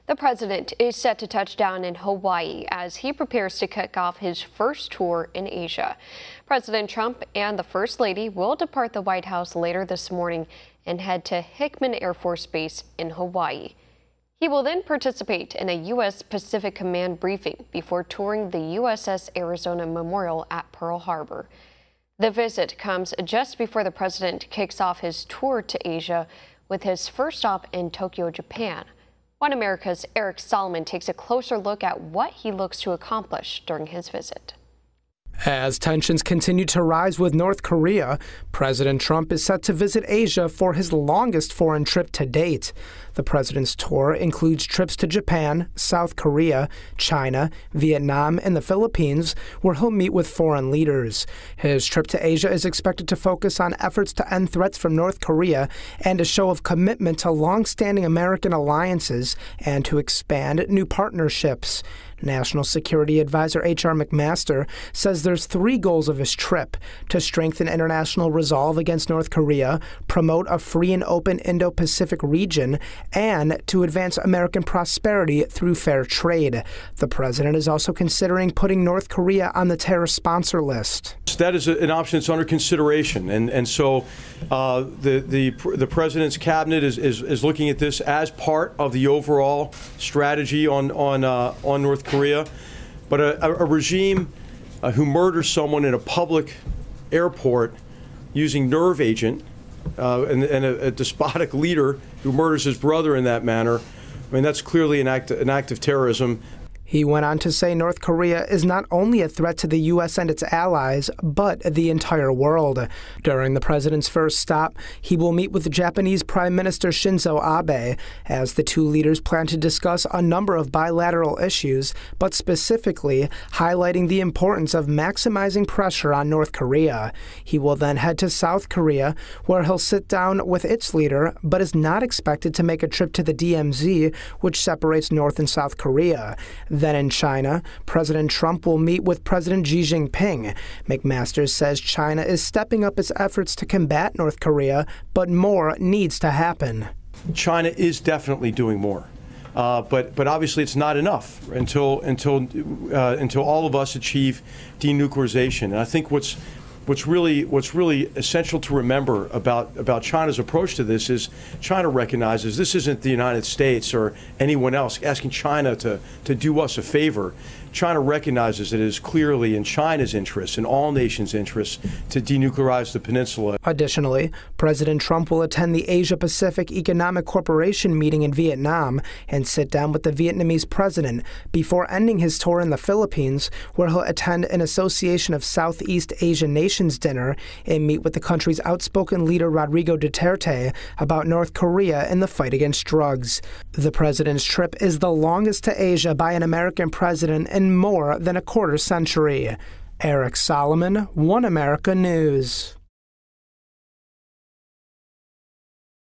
The president is set to touch down in Hawaii as he prepares to kick off his first tour in Asia. President Trump and the First Lady will depart the White House later this morning and head to Hickman Air Force Base in Hawaii. He will then participate in a U.S. Pacific Command briefing before touring the USS Arizona Memorial at Pearl Harbor. The visit comes just before the president kicks off his tour to Asia with his first stop in Tokyo, Japan. One America's Eric Solomon takes a closer look at what he looks to accomplish during his visit. As tensions continue to rise with North Korea, President Trump is set to visit Asia for his longest foreign trip to date. The president's tour includes trips to Japan, South Korea, China, Vietnam, and the Philippines, where he'll meet with foreign leaders. His trip to Asia is expected to focus on efforts to end threats from North Korea and a show of commitment to long-standing American alliances and to expand new partnerships. National Security Advisor H.R. McMaster says there's three goals of his trip: to strengthen international resolve against North Korea, promote a free and open Indo-Pacific region, and to advance American prosperity through fair trade. The president is also considering putting North Korea on the terror sponsor list. That is an option that's under consideration, and so the president's cabinet is looking at this as part of the overall strategy on North Korea. But a regime who murders someone in a public airport using nerve agent and a despotic leader who murders his brother in that manner, I mean, that's clearly an act of terrorism. He went on to say North Korea is not only a threat to the U.S. and its allies, but the entire world. During the president's first stop, he will meet with the Japanese Prime Minister Shinzo Abe, as the two leaders plan to discuss a number of bilateral issues, but specifically highlighting the importance of maximizing pressure on North Korea. He will then head to South Korea, where he'll sit down with its leader, but is not expected to make a trip to the DMZ, which separates North and South Korea. Then in China, President Trump will meet with President Xi Jinping. McMaster says China is stepping up its efforts to combat North Korea, but more needs to happen. China is definitely doing more, but obviously it's not enough until all of us achieve denuclearization. And I think what's really essential to remember about China's approach to this is China recognizes this isn't the United States or anyone else asking China to do us a favor. China recognizes that it is clearly in China's interest, in all nations' interests, to denuclearize the peninsula. Additionally, President Trump will attend the Asia-Pacific Economic Cooperation meeting in Vietnam and sit down with the Vietnamese president before ending his tour in the Philippines, where he'll attend an Association of Southeast Asian Nations dinner and meet with the country's outspoken leader Rodrigo Duterte about North Korea and the fight against drugs. The president's trip is the longest to Asia by an American president in more than a quarter century. Eric Solomon, One America News.